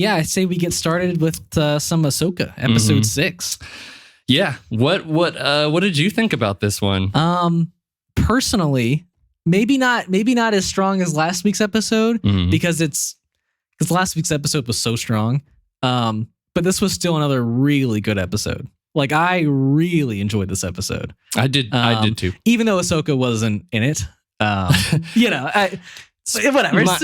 yeah, I say we get started with some Ahsoka, episode 6. Yeah. What did you think about this one? Personally, maybe not as strong as last week's episode because last week's episode was so strong. But this was still another really good episode. Like, I really enjoyed this episode. I did too. Even though Ahsoka wasn't in it. Whatever.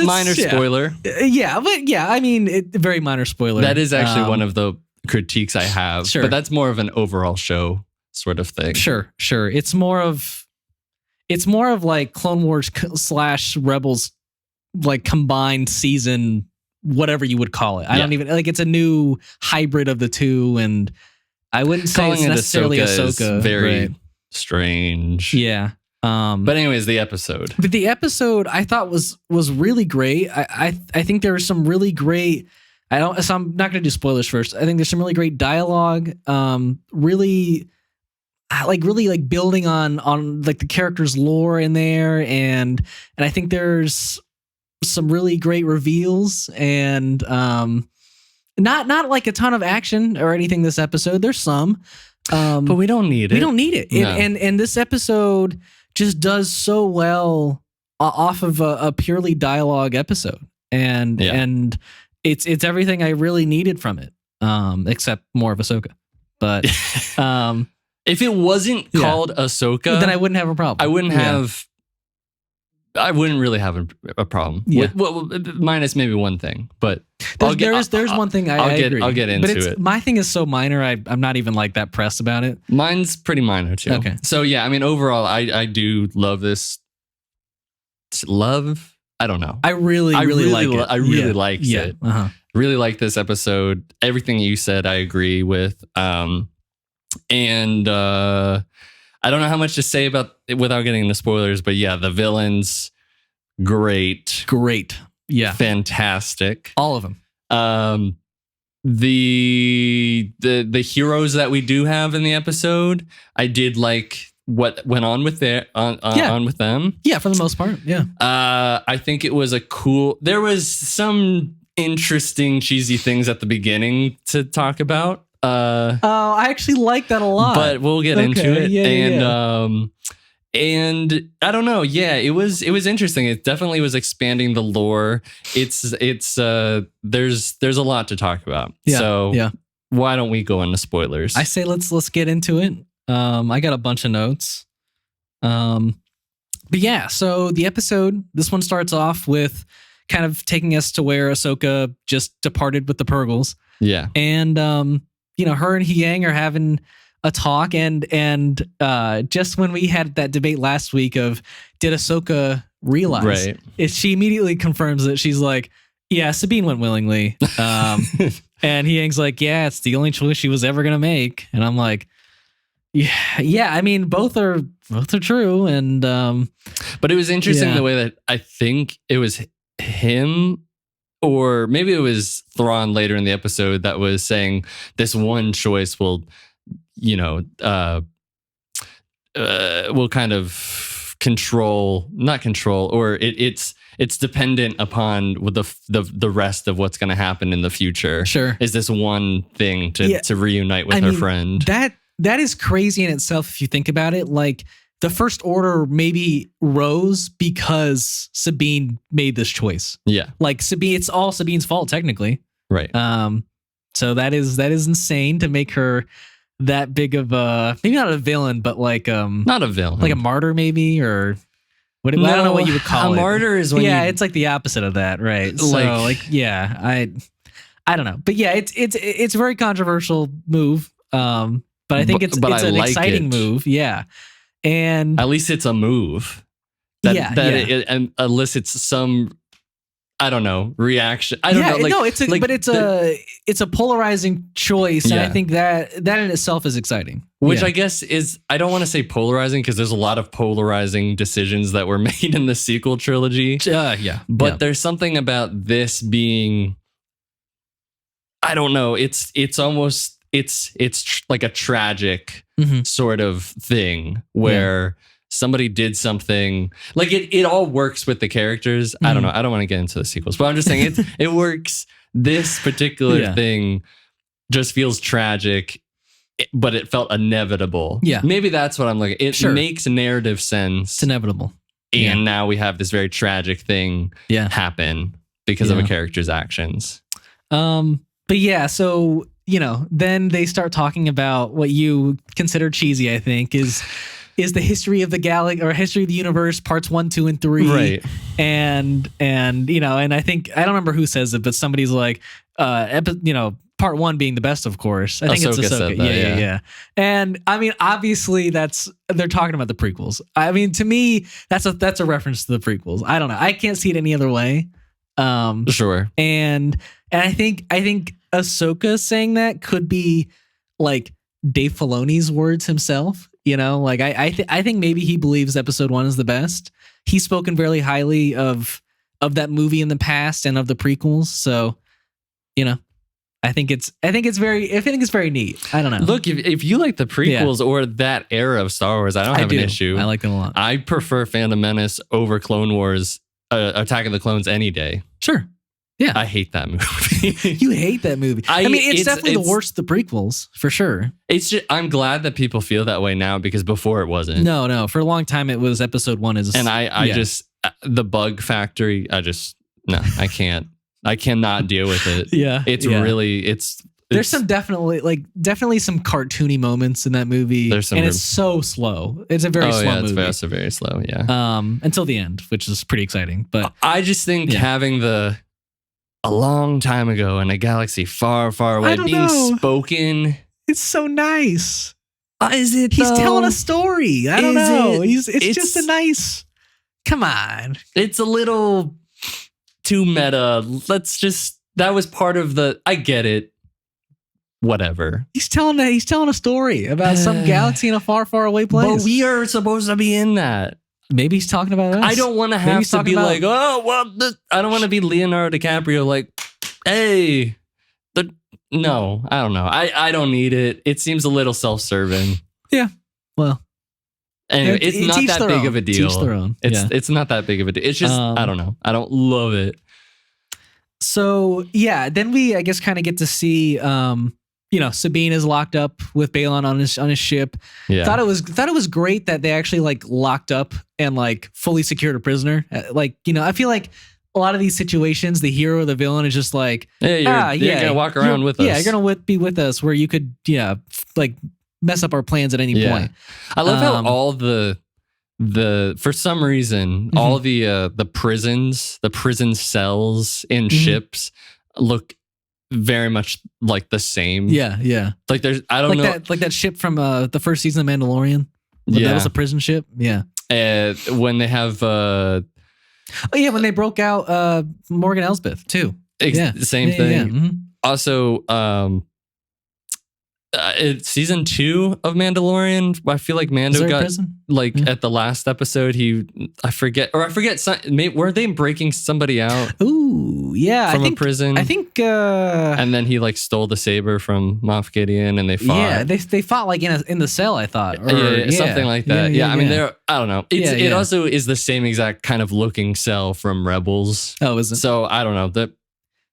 Minor spoiler. Yeah, but yeah, I mean, very minor spoiler. That is actually one of the critiques I have. Sure. But that's more of an overall show sort of thing. Sure. It's more of like Clone Wars / Rebels, like combined season, whatever you would call it. I don't even like. It's a new hybrid of the two, and I wouldn't say it's necessarily Ahsoka. Is very strange. Yeah. But anyways, the episode. But the episode I thought was really great. I think there was some really great. So I'm not going to do spoilers first. I think there's some really great dialogue. Really building on like the character's lore in there, and I think there's some really great reveals, and not like a ton of action or anything this episode. There's some, but we don't need it. We don't need it. No. And this episode just does so well off of a purely dialogue episode, and it's everything I really needed from it, except more of Ahsoka. But if it wasn't called Ahsoka, then I wouldn't have a problem. I wouldn't really have a problem. Yeah. Well, minus maybe one thing, but there's one thing I agree. I'll get into it. My thing is so minor. I'm not even like that pressed about it. Mine's pretty minor too. Okay. So yeah, I mean, overall, I do love this. Love? I don't know. I really like it. I really liked it. Uh-huh. Really like this episode. Everything you said, I agree with. And I don't know how much to say about it without getting into spoilers, but yeah, the villains, great. Yeah. Fantastic. All of them. The heroes that we do have in the episode, I did like what went on with on with them. Yeah, for the most part. Yeah. I think it was there was some interesting cheesy things at the beginning to talk about. I actually like that a lot, but we'll get into it. Yeah, and I don't know. Yeah, it was interesting. It definitely was expanding the lore. It's there's a lot to talk about. Yeah, so why don't we go into spoilers? I say let's get into it. I got a bunch of notes. But yeah, so the episode, this one starts off with kind of taking us to where Ahsoka just departed with the Purgles. Yeah. And her and Yang are having a talk, and just when we had that debate last week of did Ahsoka realize, she immediately confirms that she's like, yeah, Sabine went willingly. And Yang's like, yeah, it's the only choice she was ever gonna make. And I'm like, yeah. I mean, both are true. And but it was interesting the way that I think it was him, or maybe it was Thrawn later in the episode, that was saying this one choice will kind of not control, or it's dependent upon the rest of what's going to happen in the future. Sure. Is this one thing to reunite with her friend? That is crazy in itself if you think about it. Like, the First Order maybe rose because Sabine made this choice. Yeah. Like, Sabine, it's all Sabine's fault technically. Right. So that is insane to make her that big of a, maybe not a villain, but like not a villain, like a martyr maybe, or what? I don't know what you would call it. A martyr is when it's like the opposite of that, right? So I don't know, but yeah, it's a very controversial move. But I think it's an exciting move. Yeah. And at least it's a move that it elicits some, I don't know, reaction. I don't know. Like, no, it's a polarizing choice. And I think that in itself is exciting. Which I guess is, I don't want to say polarizing because there's a lot of polarizing decisions that were made in the sequel trilogy. But there's something about this being, I don't know. It's almost, it's like a tragic sort of thing where somebody did something, like it all works with the characters. I don't know. I don't want to get into the sequels, but I'm just saying it works This particular thing just feels tragic, but it felt inevitable. Yeah. Maybe that's what I'm looking. It makes narrative sense. It's inevitable. And now we have this very tragic thing happen because of a character's actions. But yeah, so, then they start talking about what you consider cheesy, I think, is the history of the galaxy or history of the universe, parts 1, 2, and 3. Right. And I think, I don't remember who says it, but somebody's like, part 1 being the best, of course. I think Ahsoka it's Ahsoka. Said that, Yeah. And I mean, obviously they're talking about the prequels. I mean, to me, that's a reference to the prequels. I don't know. I can't see it any other way. Sure. And I think Ahsoka saying that could be like Dave Filoni's words himself. I think maybe he believes episode 1 is the best. He's spoken very highly of that movie in the past and of the prequels. So, I think it's very neat. I don't know. Look, if you like the prequels or that era of Star Wars, I don't have an issue. I like them a lot. I prefer Phantom Menace over Clone Wars, Attack of the Clones any day. Sure. Yeah. I hate that movie. You hate that movie. I mean, it's definitely the worst of the prequels, for sure. It's just, I'm glad that people feel that way now because before it wasn't. No. For a long time, it was episode 1 is. And I just, the bug factory, I can't. I cannot deal with it. Yeah. There's some definitely some cartoony moments in that movie. It's so slow. It's a very slow movie. It's also very slow. Yeah. Until the end, which is pretty exciting. But I just think having a long time ago in a galaxy far, far away being spoken. It's so nice. Is it? He's telling a story. I don't know. It's just a nice. Come on. It's a little too meta. That was part of I get it. Whatever. He's telling a story about some galaxy in a far, far away place. But we are supposed to be in that. Maybe he's talking about us. I don't want to have to be like, oh, well, I don't want to be Leonardo DiCaprio like, hey, no, I don't know. I don't need it. It seems a little self-serving. Yeah. Well. Anyway, it's not that big of a deal. Teach their own. It's not that big of a deal. It's just, I don't know. I don't love it. So, yeah, then we, I guess, kind of get to see, Sabine is locked up with Balon on his ship. Yeah. Thought it was great that they actually locked up and fully secured a prisoner. I feel like a lot of these situations, the hero or the villain is just like, hey, you're gonna walk around with us. Yeah, you're gonna be with us where you could, mess up our plans at any point. I love how all the for some reason all the prison cells in ships look very much like the same. Yeah. Like there's I don't know that ship from the first season of Mandalorian. That was a prison ship. Yeah. When they have when they broke out Morgan Elsbeth too. Same thing. Yeah. Mm-hmm. Also, season 2 of Mandalorian, I feel like Mando got at the last episode. I forget. Were they breaking somebody out? Ooh, yeah, from a prison. I think, and then he stole the saber from Moff Gideon, and they fought. Yeah, they fought in the cell. I thought, something like that. Yeah, I mean, I don't know. It also is the same exact kind of looking cell from Rebels. Oh, is it? So I don't know.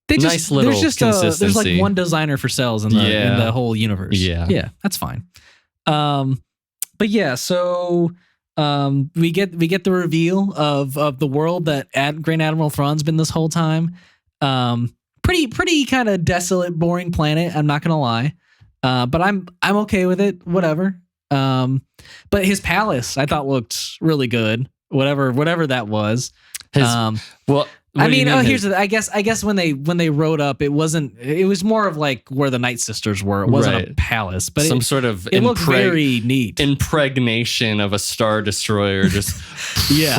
There's consistency. one designer for cells in the whole universe. Yeah, that's fine. But yeah, so we get the reveal of the world that Grand Admiral Thrawn's been this whole time. Pretty kind of desolate, boring planet. I'm not gonna lie, but I'm okay with it. Whatever. But his palace I thought looked really good. Whatever that was. Here's the. I guess when they rode up, it was more of where the Night Sisters were. It wasn't a palace, but some sort of it looked very neat. Impregnation of a Star Destroyer, just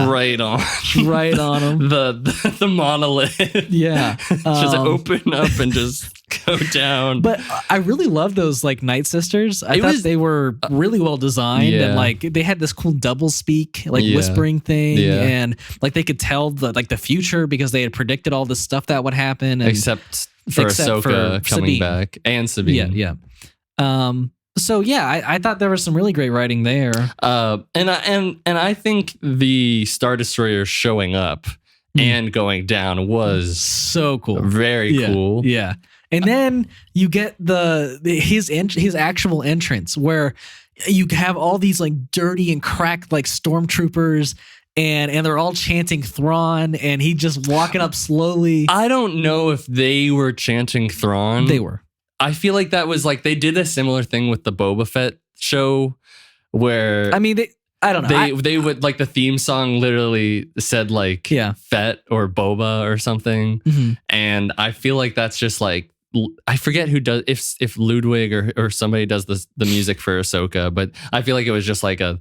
right on them. The monolith, just open up and just go down. But I really love those Night Sisters. I thought they were really well designed, and they had this cool double speak, whispering thing, and they could tell the future because they had predicted all this stuff that would happen. And except for Ahsoka coming back and Sabine. Yeah. So I thought there was some really great writing there. And I think the Star Destroyer showing up and going down was so cool. Very cool. Yeah. And then you get his actual entrance where you have all these like dirty and cracked like stormtroopers and they're all chanting Thrawn and he just walking up slowly. I don't know if they were chanting Thrawn. They were. I feel like that was like they did a similar thing with the Boba Fett show where I mean I don't know. They would like the theme song literally said like Fett or Boba or something. Mm-hmm. And I feel like that's just like I forget who does if Ludwig or somebody does the music for Ahsoka, but I feel like it was just like a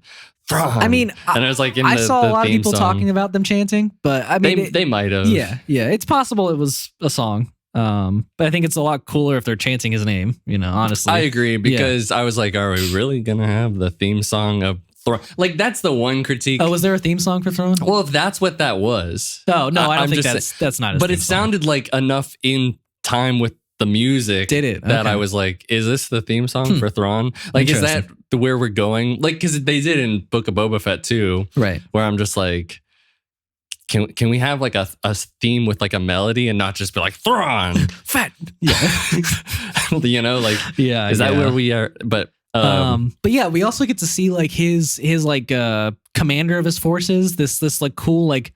Thrawn. I mean, and it was like I saw a lot of people song. talking about them chanting, but I mean they might have. Yeah, it's possible it was a song. But I think it's a lot cooler if they're chanting his name, honestly. I agree because I was like, are we really gonna have the theme song of Thrawn? Like that's the one critique. Oh, was there a theme song for Thrawn? Well, if that's what that was. Oh no, I don't think that's not. But it sounded like enough in time with the music. Did it? That I was like, is this the theme song for Thrawn? Like, is that where we're going? Like, because they did in Book of Boba Fett too, right? Where I'm just like, can we have like a theme with like a melody and not just be like Thrawn Fett? Yeah, is that where we are? But yeah, we also get to see like his like commander of his forces. This like cool like.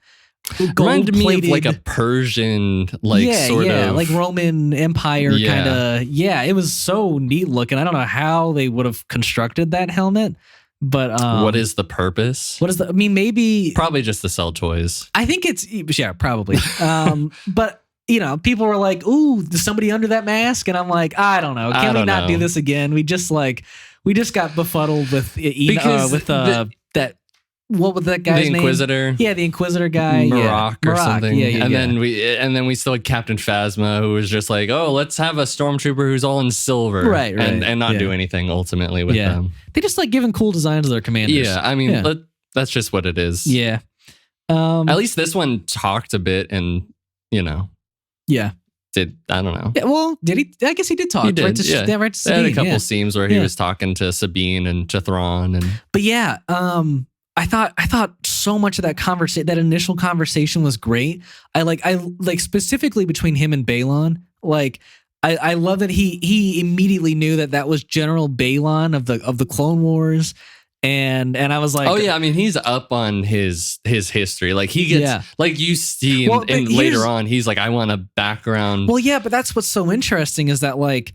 Reminded me of like a Persian sort of like Roman Empire kind of it was so neat looking. I don't know how they would have constructed that helmet, but what is the purpose? Maybe probably just to sell toys. I think it's probably but people were like, ooh, there's somebody under that mask, and I'm like, I don't know, can we not do this again? We just got befuddled with that. What was that guy's name? The Inquisitor. Yeah, the Inquisitor guy. Marok or something. Then we still had Captain Phasma, who was just like, oh, let's have a stormtrooper who's all in silver. Right. And not do anything ultimately with them. They just like giving cool designs to their commanders. Yeah, I mean, that's just what it is. Yeah. At least this one talked a bit and, Yeah. I don't know. Yeah, well, did he? I guess he did talk. He did, right to Sabine. There had a couple scenes where he was talking to Sabine and to Thrawn. But yeah, I thought so much of that that initial conversation was great. I like specifically between him and Balon. Like I love that he immediately knew that was General Balon of the Clone Wars, and I was like, oh yeah, I mean he's up on his history. Like he gets like you see in later on, he's like, I want a background. Well, yeah, but that's what's so interesting is that like.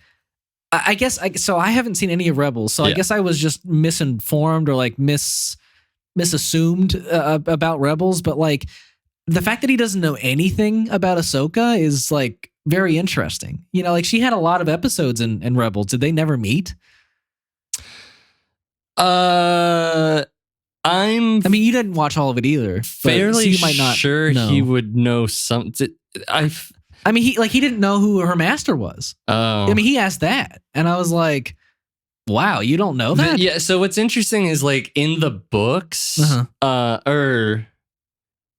I guess so I haven't seen any of Rebels, so I guess I was just misinformed or like misassumed about Rebels, but like the fact that he doesn't know anything about Ahsoka is like very interesting. Like she had a lot of episodes in Rebels. Did they never meet? I mean, you didn't watch all of it either. Fairly so you might not sure know. He would know something. I mean, he didn't know who her master was. Oh, I mean, he asked that, and I was like, wow, you don't know that? Yeah. So what's interesting is like in the books, or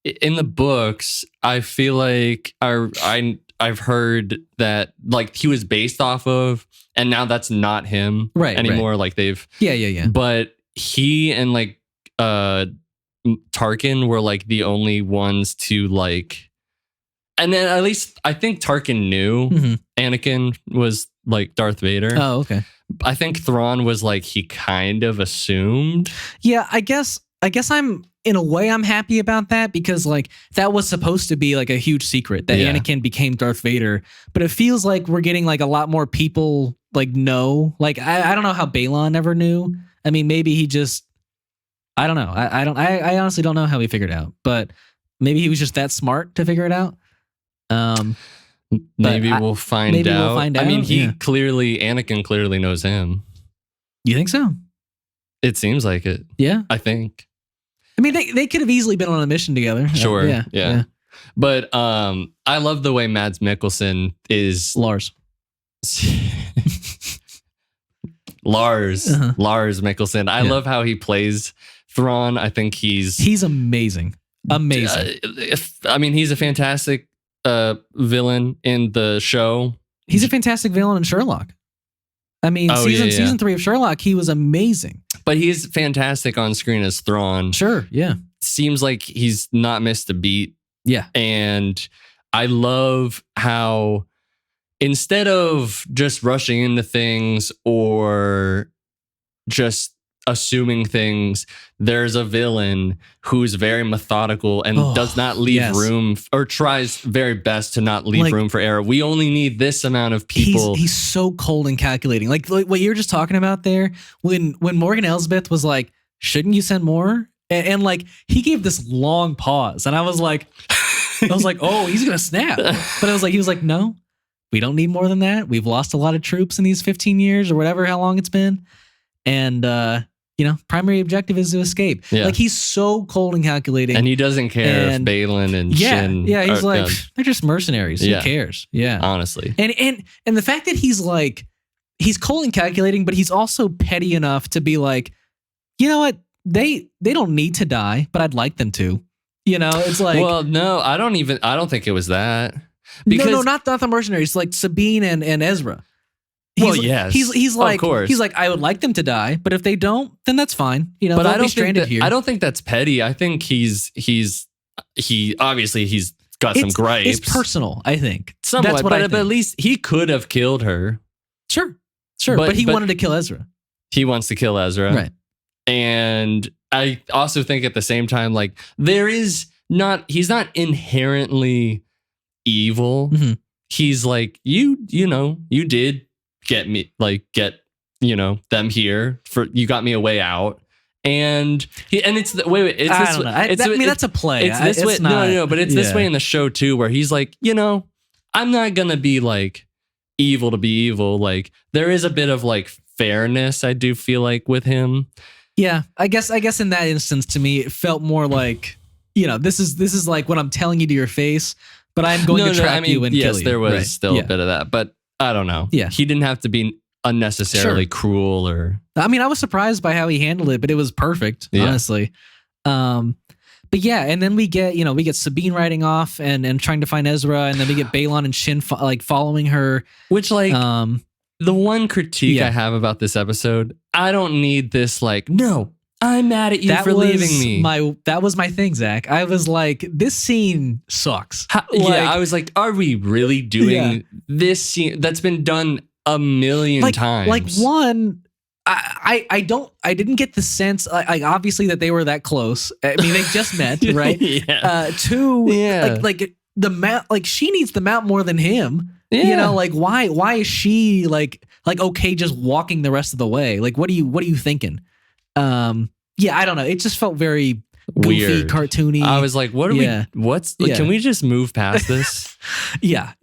in the books, I feel like I've heard that like he was based off of, and now that's not him anymore. Right. Like they've yeah. But he and like Tarkin were like the only ones to like, and then at least I think Tarkin knew Anakin was like Darth Vader. Oh, okay. I think Thrawn was like he kind of assumed. Yeah, I guess I'm in a way I'm happy about that because like that was supposed to be like a huge secret that Anakin became Darth Vader, but it feels like we're getting like a lot more people like know. Like I don't know how Balon ever knew. I mean, maybe he just I don't know. I honestly don't know how he figured it out, but maybe he was just that smart to figure it out. Maybe we'll find out. I mean, Anakin clearly knows him. You think so? It seems like it. Yeah. I think. I mean, they could have easily been on a mission together. Sure. Yeah. But I love the way Mads Mikkelsen is Lars Mikkelsen. I love how he plays Thrawn. I think he's amazing. I mean, he's a fantastic villain in the show. He's a fantastic villain in Sherlock. I mean, season 3 of Sherlock, he was amazing. But he's fantastic on screen as Thrawn. Sure, yeah. Seems like he's not missed a beat Yeah. And I love how instead of just rushing into things or just assuming things, there's a villain who's very methodical and does not leave room, or tries very best to not leave room for error. We only need this amount of people. He's so cold and calculating. Like what you were just talking about there, when Morgan Elsbeth was like, shouldn't you send more? And like he gave this long pause, and I was like, oh, he's gonna snap. But he was like, no, we don't need more than that. We've lost a lot of troops in these 15 years or whatever, how long it's been. And, primary objective is to escape. Yeah. Like he's so cold and calculating. And he doesn't care if Balin and Shin. Yeah, he's they're just mercenaries. Who cares? Yeah. Honestly. And the fact that he's cold and calculating, but he's also petty enough to be like, you know what? They don't need to die, but I'd like them to. It's like, well, no, I don't think it was that. Because no, not the mercenaries, like Sabine and Ezra. Yes. He's like, I would like them to die, but if they don't, then that's fine. But I don't be stranded here. I don't think that's petty. I think he's obviously got some gripes. It's personal, I think. Somewhat, that's what I think. But at least he could have killed her. Sure. But he wanted to kill Ezra. He wants to kill Ezra. Right. And I also think at the same time, like he's not inherently evil. Mm-hmm. He's like, you did get them here for, you got me a way out. And it's that's a play. It's this way. No, but it's this way in the show too, where he's like, I'm not gonna be like evil to be evil. Like there is a bit of like fairness, I do feel like, with him. Yeah, I guess in that instance, to me, it felt more like, this is like what I'm telling you to your face, but I'm going to trap you and kill you. Yes, there was still a bit of that, but I don't know. Yeah, he didn't have to be unnecessarily cruel or. I mean, I was surprised by how he handled it, but it was perfect, honestly. But yeah, and then we get Sabine riding off and trying to find Ezra, and then we get Balon and Shin following her. Which the one critique I have about this episode, I don't need this no, I'm mad at you for leaving me. That was my thing, Zach. I was like, this scene sucks. I was like, are we really doing this scene that's been done a million times? Like one, I didn't get the sense, like obviously that they were that close. I mean, they just met, right? Two, like the mount, like she needs the mount more than him. Yeah. Why is she like okay just walking the rest of the way? Like what are you thinking? I don't know. It just felt very goofy, weird, cartoony. I was like, can we just move past this? Yeah.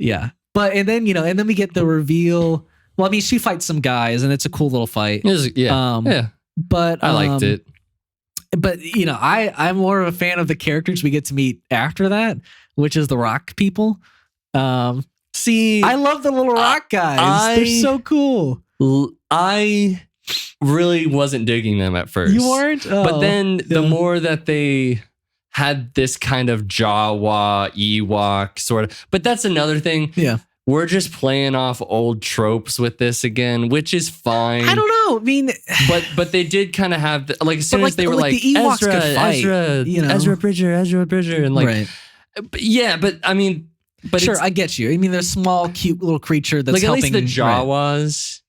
But and then we get the reveal. Well, I mean, she fights some guys and it's a cool little fight. But I liked it. But I'm more of a fan of the characters we get to meet after that, which is the rock people. See, I love the little rock guys. They're so cool. I really wasn't digging them at first. You weren't? But then the more that they had this kind of Jawa, Ewok sort of, but that's another thing. Yeah. We're just playing off old tropes with this again, which is fine. I don't know. I mean, but they did kind of have as soon as they were like the Ewoks could fight, Ezra Bridger, and like, right. But I mean, but sure, I get you. I mean, they're a small, cute little creature that's helping. At least the Jawas.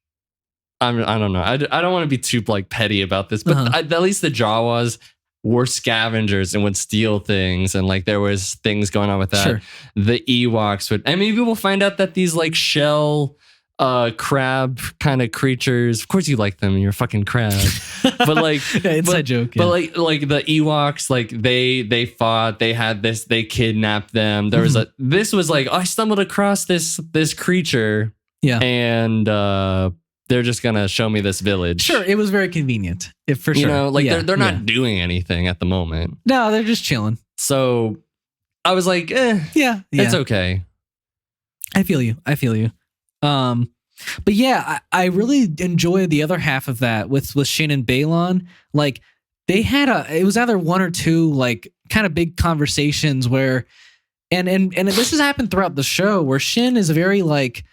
Right. I don't know. I don't want to be too petty about this, but at least the Jawas were scavengers and would steal things, and like there was things going on with that. Sure. The Ewoks would, and maybe we'll find out that these like shell crab kind of creatures. Of course, you like them. You're a fucking crab. But like, inside joke. Yeah. But like the Ewoks, like they fought. They had this. They kidnapped them. There was this was like, I stumbled across this creature. Yeah. And they're just gonna show me this village. Sure, it was very convenient. For sure. They're not doing anything at the moment. No, they're just chilling. So I was like, it's okay. I feel you. But yeah, I really enjoyed the other half of that with Shin and Balon. Like they had it was either one or two like kind of big conversations where, and this has happened throughout the show where Shin is very like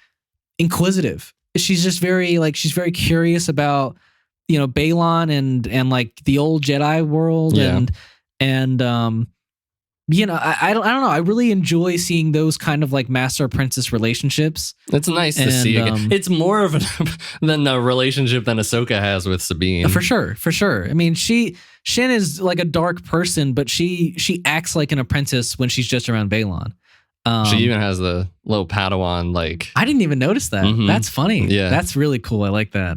inquisitive. She's just very like, she's very curious about, Balon and like the old Jedi world and I don't know. I really enjoy seeing those kind of like master apprentice relationships. It's nice to see again. It's more of than the relationship than Ahsoka has with Sabine. For sure. I mean, Shin is like a dark person, but she acts like an apprentice when she's just around Balon. She even has the little Padawan like. I didn't even notice that. Mm-hmm. That's funny. Yeah, that's really cool. I like that.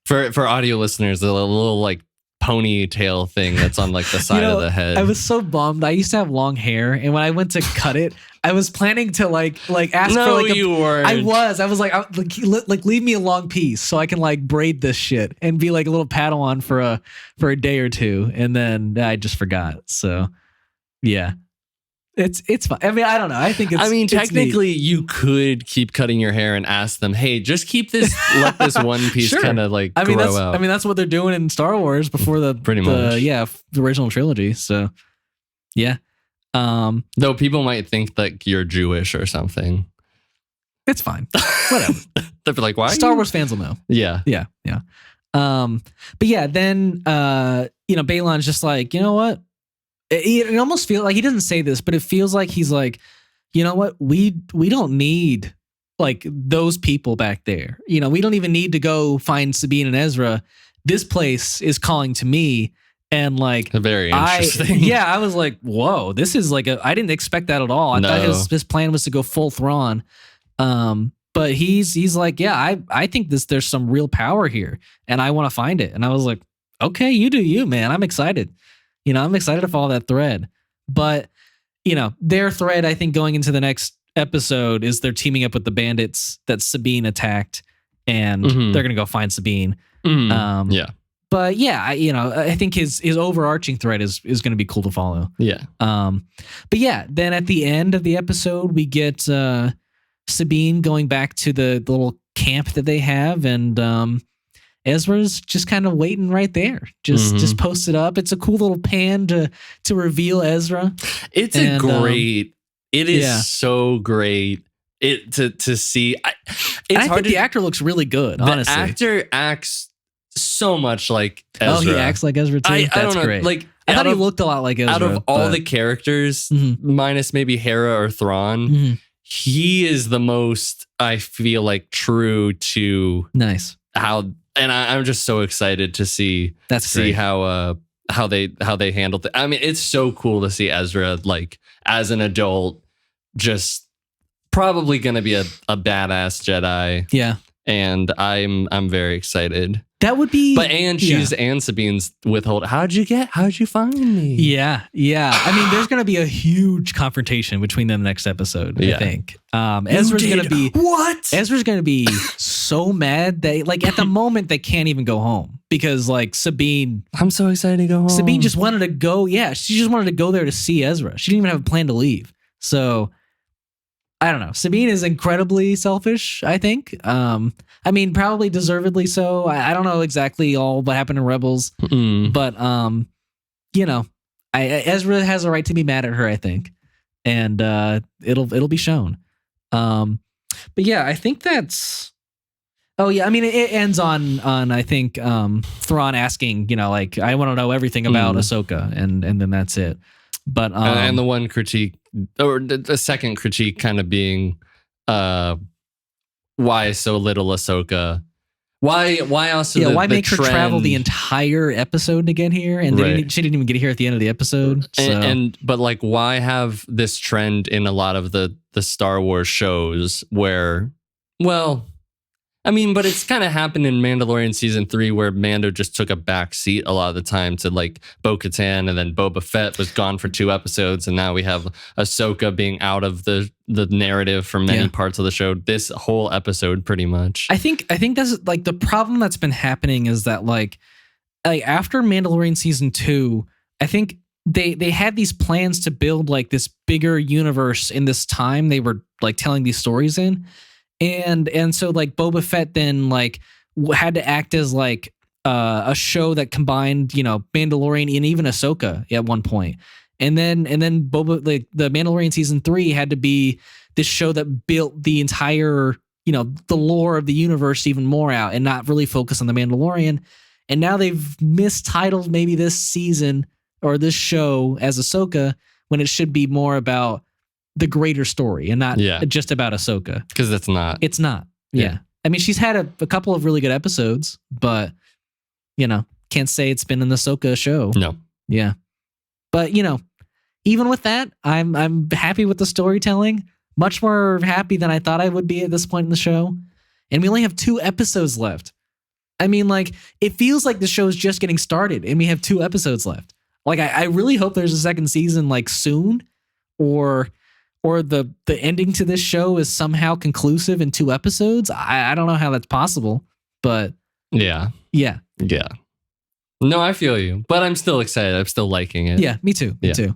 For audio listeners, the little like ponytail thing that's on like the side of the head. I was so bummed. I used to have long hair, and when I went to cut it, I was planning to like ask no, for like you weren't. I was like leave me a long piece so I can like braid this shit and be like a little Padawan for a day or two, and then I just forgot. So yeah. It's fine. I mean, I don't know. I think it's technically you could keep cutting your hair and ask them, hey, just keep this, let this one piece kind of like grow out. I mean, that's what they're doing in Star Wars before the original trilogy. So yeah. Though people might think like you're Jewish or something. It's fine. Whatever. They'll be like, why? Star Wars fans will know. Yeah. Yeah. But yeah, then Balon's just like, you know what? It almost feels like he doesn't say this, but it feels like he's like, you know what? We don't need like those people back there. We don't even need to go find Sabine and Ezra. This place is calling to me. And like, very interesting. I was like, whoa, this is like I didn't expect that at all. I thought his plan was to go full Thrawn. But he's like, yeah, I think there's some real power here and I want to find it. And I was like, okay, you do you, man. I'm excited. I'm excited to follow that thread. But, their thread, I think, going into the next episode is they're teaming up with the bandits that Sabine attacked, and they're going to go find Sabine. Yeah. But yeah, I think his overarching thread is going to be cool to follow. Yeah. But yeah, then at the end of the episode, we get Sabine going back to the little camp that they have, and Ezra's just kind of waiting right there, just posted up. It's a cool little pan to reveal Ezra. It is so great. To see. I think the actor looks really good. Honestly, the actor acts so much like Ezra. Oh, he acts like Ezra too. That's great. Like I thought he looked a lot like Ezra. Out of all the characters, minus maybe Hera or Thrawn, he is the most, I feel like, true to how. And I'm just so excited to see how they handled it. I mean, it's so cool to see Ezra like as an adult, just probably going to be a badass Jedi. Yeah, and I'm very excited. That would be, but she's and Sabine's withhold. How'd you find me? Yeah. I mean, there's going to be a huge confrontation between them next episode. I think Ezra's going to be Ezra's going to be so mad that like at the moment they can't even go home because like Sabine. I'm so excited to go home. Sabine just wanted to go. Yeah, she just wanted to go there to see Ezra. She didn't even have a plan to leave. So I don't know. Sabine is incredibly selfish, I think. I mean, probably deservedly so. I don't know exactly all what happened in Rebels, but Ezra has a right to be mad at her, I think, and it'll be shown. But yeah, I think that's. Oh yeah, I mean, it ends on I think Thrawn asking, like I want to know everything about Ahsoka, and then that's it. But and the one critique, or the second critique, kind of being, why so little Ahsoka? Why also? Yeah, why make her travel the entire episode to get here, and she didn't even get here at the end of the episode. So. But like, why have this trend in a lot of the Star Wars shows where, well. I mean, but it's kind of happened in Mandalorian season 3 where Mando just took a back seat a lot of the time to like Bo-Katan, and then Boba Fett was gone for 2 episodes, and now we have Ahsoka being out of the narrative for many parts of the show. This whole episode, pretty much. I think that's like the problem that's been happening is that like after Mandalorian season 2, I think they had these plans to build like this bigger universe in this time they were like telling these stories in. And so like Boba Fett then like had to act as like a show that combined, Mandalorian and even Ahsoka at one point. And then Boba, like the Mandalorian season 3 had to be this show that built the entire, the lore of the universe even more out and not really focus on the Mandalorian. And now they've mistitled maybe this season or this show as Ahsoka, when it should be more about the greater story and not just about Ahsoka. Because it's not. It's not. Yeah. I mean, she's had a couple of really good episodes, but, can't say it's been an Ahsoka show. No. Yeah. But, even with that, I'm happy with the storytelling. Much more happy than I thought I would be at this point in the show. And we only have 2 episodes left. I mean, like, it feels like the show is just getting started and we have 2 episodes left. Like, I really hope there's a second season, like, soon, or the ending to this show is somehow conclusive in 2 episodes. I don't know how that's possible, but yeah. No, I feel you, but I'm still excited. I'm still liking it. Yeah, me too. Me too.